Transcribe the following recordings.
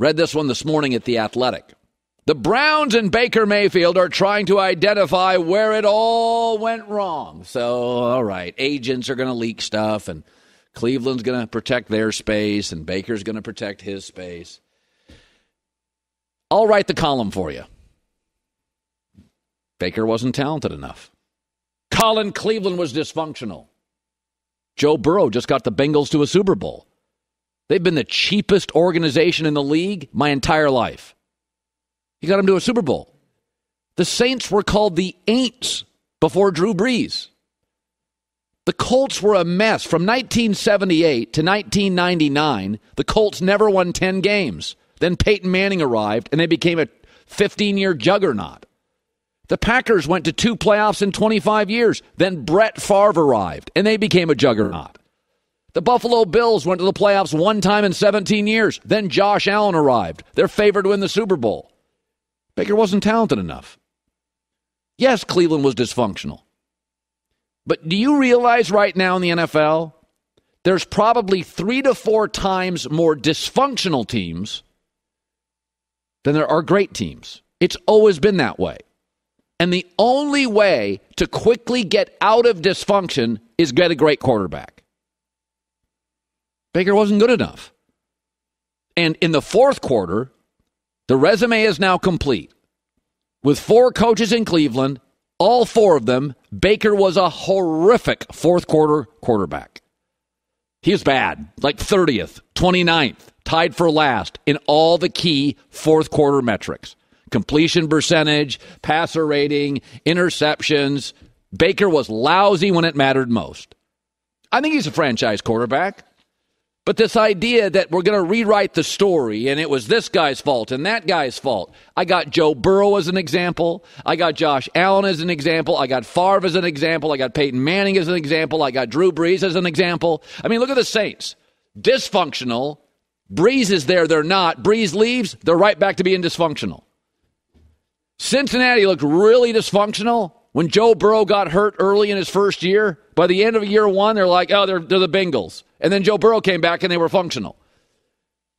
Read this one this morning at The Athletic. The Browns and Baker Mayfield are trying to identify where it all went wrong. So, all right, agents are going to leak stuff, and Cleveland's going to protect their space, and Baker's going to protect his space. I'll write the column for you. Baker wasn't talented enough. Cleveland was dysfunctional. Joe Burrow just got the Bengals to a Super Bowl. They've been the cheapest organization in the league my entire life. He got him to a Super Bowl. The Saints were called the Aints before Drew Brees. The Colts were a mess. From 1978 to 1999, the Colts never won 10 games. Then Peyton Manning arrived, and they became a 15-year juggernaut. The Packers went to 2 playoffs in 25 years. Then Brett Favre arrived, and they became a juggernaut. The Buffalo Bills went to the playoffs 1 time in 17 years. Then Josh Allen arrived. They're favored to win the Super Bowl. Baker wasn't talented enough. Yes, Cleveland was dysfunctional. But do you realize right now in the NFL, there's probably 3 to 4 times more dysfunctional teams than there are great teams. It's always been that way. And the only way to quickly get out of dysfunction is get a great quarterback. Baker wasn't good enough. And in the fourth quarter, the resume is now complete. With 4 coaches in Cleveland, all 4 of them, Baker was a horrific fourth quarter quarterback. He was bad, like 30th, 29th, tied for last in all the key fourth quarter metrics. Completion percentage, passer rating, interceptions. Baker was lousy when it mattered most. I think he's a franchise quarterback. But this idea that we're going to rewrite the story and it was this guy's fault and that guy's fault. I got Joe Burrow as an example. I got Josh Allen as an example. I got Favre as an example. I got Peyton Manning as an example. I got Drew Brees as an example. I mean, look at the Saints. Dysfunctional. Brees is there. They're not. Brees leaves. They're right back to being dysfunctional. Cincinnati looked really dysfunctional when Joe Burrow got hurt early in his first year. By the end of year 1, they're like, oh, they're the Bengals. And then Joe Burrow came back and they were functional.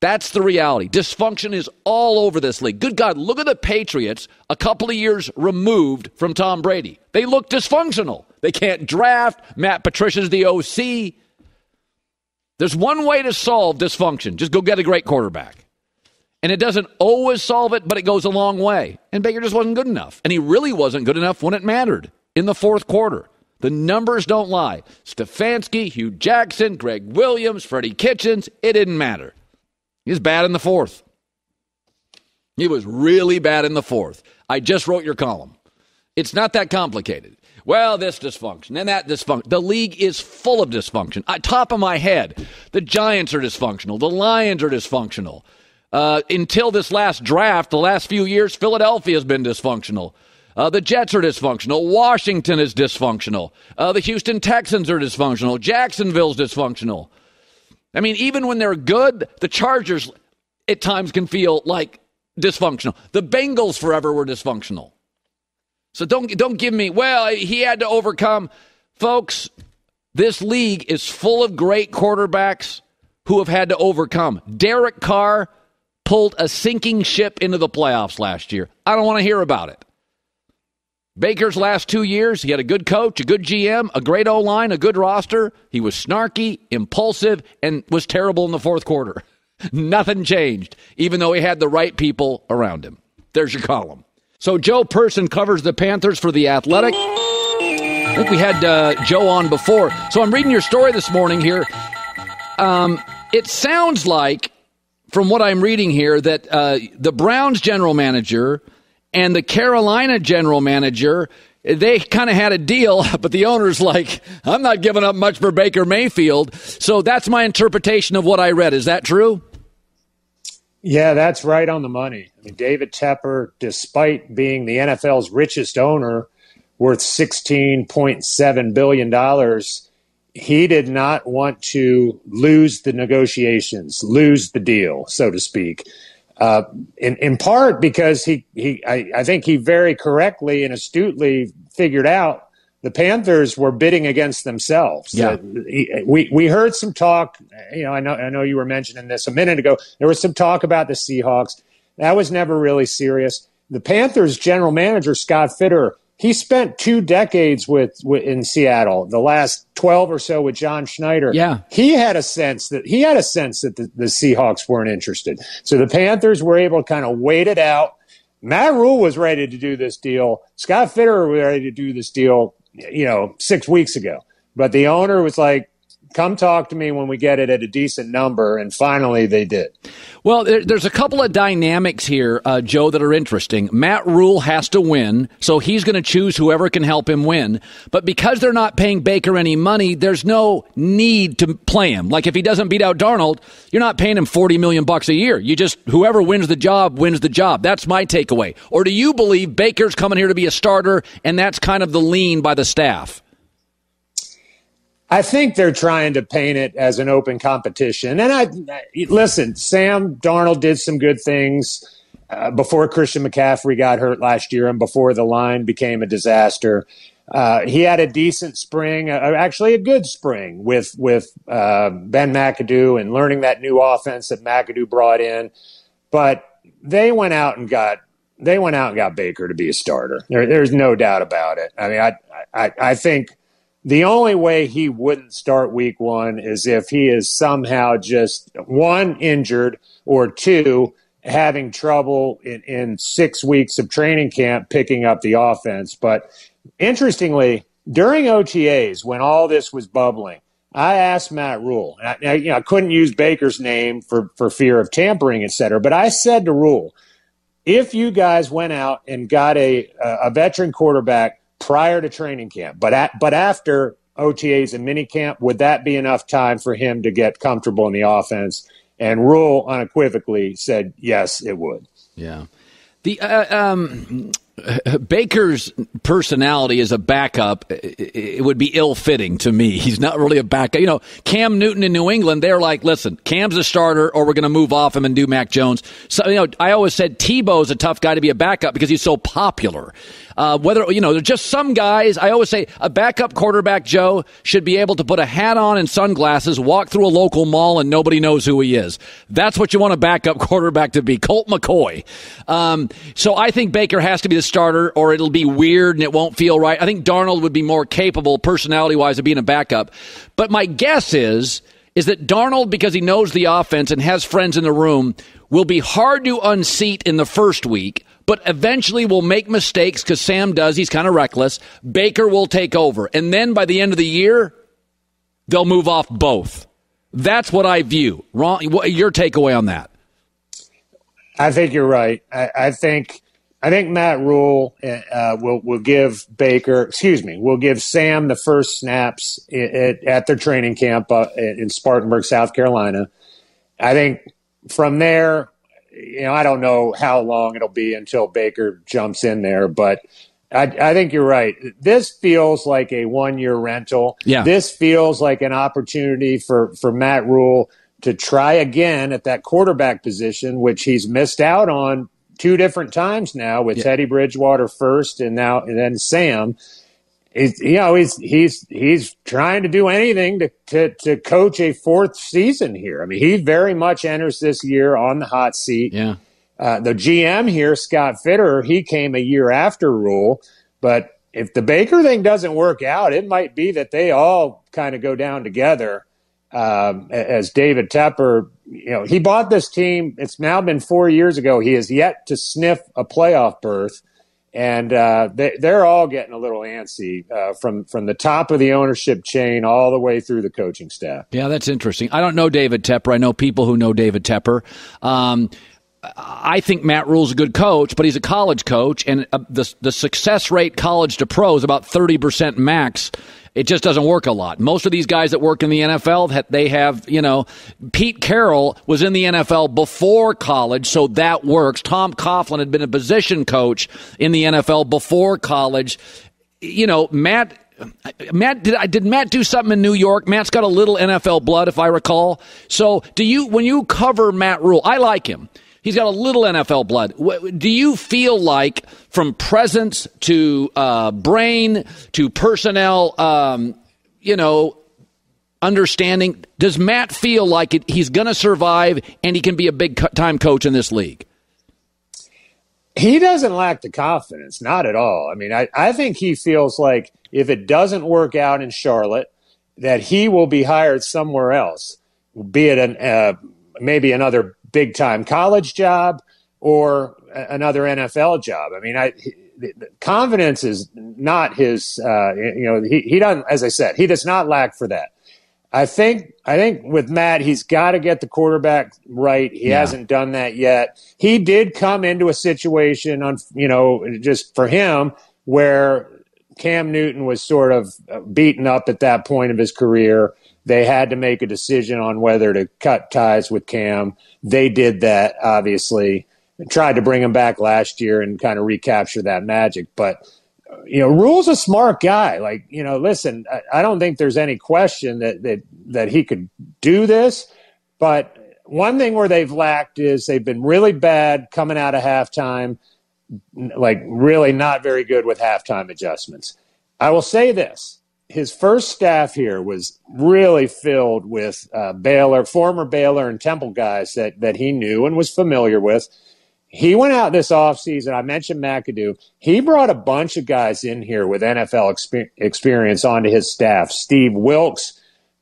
That's the reality. Dysfunction is all over this league. Good God, look at the Patriots a couple of years removed from Tom Brady. They look dysfunctional. They can't draft. Matt Patricia's the OC. There's one way to solve dysfunction. Just go get a great quarterback. And it doesn't always solve it, but it goes a long way. And Baker just wasn't good enough. And he really wasn't good enough when it mattered in the fourth quarter. The numbers don't lie. Stefanski, Hugh Jackson, Greg Williams, Freddie Kitchens, it didn't matter. He was bad in the fourth. He was really bad in the fourth. I just wrote your column. It's not that complicated. Well, this dysfunction and that dysfunction. The league is full of dysfunction. Top of my head, the Giants are dysfunctional. The Lions are dysfunctional. Until this last draft, the last few years, Philadelphia has been dysfunctional. The Jets are dysfunctional. Washington is dysfunctional. The Houston Texans are dysfunctional. Jacksonville's dysfunctional. I mean, even when they're good, the Chargers at times can feel like dysfunctional. The Bengals forever were dysfunctional. So don't give me, well, he had to overcome. Folks, this league is full of great quarterbacks who have had to overcome. Derek Carr pulled a sinking ship into the playoffs last year. I don't want to hear about it. Baker's last 2 years, he had a good coach, a good GM, a great O-line, a good roster. He was snarky, impulsive, and was terrible in the fourth quarter. Nothing changed, even though he had the right people around him. There's your column. So Joe Person covers the Panthers for The Athletic. I think we had Joe on before. So I'm reading your story this morning here. It sounds like, from what I'm reading here, that the Browns general manager and the Carolina general manager, they kind of had a deal, but the owner's like, I'm not giving up much for Baker Mayfield. So that's my interpretation of what I read. Is that true? Yeah, that's right on the money. I mean, David Tepper, despite being the NFL's richest owner, worth $16.7 billion, he did not want to lose the negotiations, lose the deal, so to speak. In part because I think he very correctly and astutely figured out the Panthers were bidding against themselves. Yeah. We heard some talk. I know you were mentioning this a minute ago. There was some talk about the Seahawks. That was never really serious. The Panthers general manager, Scott Fitter, he spent 2 decades in Seattle, the last 12 or so with John Schneider. Yeah. He had a sense that the Seahawks weren't interested. So the Panthers were able to kind of wait it out. Matt Rule was ready to do this deal. Scott Fitter was ready to do this deal, 6 weeks ago. But the owner was like, come talk to me when we get it at a decent number, and finally they did. Well, there's a couple of dynamics here, Joe, that are interesting. Matt Rule has to win, so he's going to choose whoever can help him win. But because they're not paying Baker any money, there's no need to play him. Like if he doesn't beat out Darnold, you're not paying him $40 million a year. You just, whoever wins the job wins the job. That's my takeaway. Or do you believe Baker's coming here to be a starter, and that's kind of the lean by the staff? I think they're trying to paint it as an open competition. And listen, Sam Darnold did some good things before Christian McCaffrey got hurt last year and before the line became a disaster. He had a decent spring, actually a good spring with Ben McAdoo and learning that new offense that McAdoo brought in. But they went out and got Baker to be a starter. There's no doubt about it. I mean, I think the only way he wouldn't start week 1 is if he is somehow just 1, injured, or 2, having trouble in 6 weeks of training camp picking up the offense. But interestingly, during OTAs, when all this was bubbling, I asked Matt Rule, and I couldn't use Baker's name for fear of tampering, et cetera, but I said to Rule, if you guys went out and got a veteran quarterback prior to training camp, but after OTAs and minicamp, would that be enough time for him to get comfortable in the offense? And Rule unequivocally said, yes, it would. Yeah. The Baker's personality as a backup, it would be ill-fitting to me. He's not really a backup. Cam Newton in New England, they're like, listen, Cam's a starter or we're going to move off him and do Mac Jones. So, I always said Tebow's a tough guy to be a backup because he's so popular. There's just some guys, I always say a backup quarterback, Joe, should be able to put a hat on and sunglasses, walk through a local mall, and nobody knows who he is. That's what you want a backup quarterback to be. Colt McCoy. So I think Baker has to be the starter or it'll be weird and it won't feel right. I think Darnold would be more capable personality-wise of being a backup. But my guess is that Darnold, because he knows the offense and has friends in the room, will be hard to unseat in the first week, but eventually will make mistakes because Sam does. He's kind of reckless. Baker will take over. And then by the end of the year, they'll move off both. That's what I view. Ron, your takeaway on that? I think you're right. I think Matt Rule will give Sam the first snaps at their training camp in Spartanburg, South Carolina. I think from there, I don't know how long it'll be until Baker jumps in there, but I think you're right. This feels like a 1-year rental. Yeah. This feels like an opportunity for Matt Rule to try again at that quarterback position, which he's missed out on 2 different times now with Teddy Bridgewater first and then Sam. He's trying to do anything to coach a 4th season here. I mean, he very much enters this year on the hot seat. Yeah. The GM here, Scott Fitter, he came a year after Rule. But if the Baker thing doesn't work out, it might be that they all kind of go down together. As David Tepper, he bought this team. It's now been 4 years ago. He has yet to sniff a playoff berth. And they're all getting a little antsy from the top of the ownership chain all the way through the coaching staff. Yeah, that's interesting. I don't know David Tepper. I know people who know David Tepper. I think Matt Rule's a good coach, but he's a college coach, and the success rate college to pro is about 30% max. It just doesn't work a lot. Most of these guys that work in the NFL, they have, Pete Carroll was in the NFL before college, so that works. Tom Coughlin had been a position coach in the NFL before college. Matt, did Matt do something in New York? Matt's got a little NFL blood, if I recall. So when you cover Matt Rule, I like him. He's got a little NFL blood. Do you feel like from presence to brain to personnel, understanding, does Matt feel like he's going to survive and he can be a big-time coach in this league? He doesn't lack the confidence, not at all. I mean, I think he feels like if it doesn't work out in Charlotte, that he will be hired somewhere else, be it maybe another big-time college job or another NFL job. I mean, the confidence is not his. He doesn't. As I said, he does not lack for that. I think with Matt, he's got to get the quarterback right. He hasn't done that yet. He did come into a situation just for him where Cam Newton was sort of beaten up at that point of his career. They had to make a decision on whether to cut ties with Cam. They did that, obviously. Tried to bring him back last year and kind of recapture that magic. But, Rule's a smart guy. Like, listen, I don't think there's any question that he could do this. But one thing where they've lacked is they've been really bad coming out of halftime, like really not very good with halftime adjustments. I will say this. His first staff here was really filled with former Baylor and Temple guys that he knew and was familiar with. He went out this offseason. I mentioned McAdoo. He brought a bunch of guys in here with NFL experience onto his staff. Steve Wilkes,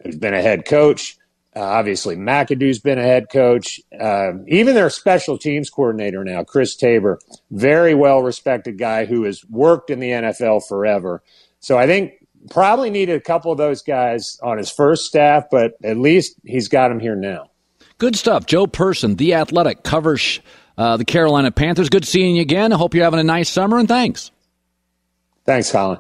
who's been a head coach. Obviously, McAdoo's been a head coach. Even their special teams coordinator now, Chris Tabor, very well-respected guy who has worked in the NFL forever. So I think probably needed a couple of those guys on his first staff, but at least he's got them here now. Good stuff. Joe Person, The Athletic, covers the Carolina Panthers. Good seeing you again. I hope you're having a nice summer, and thanks. Thanks, Colin.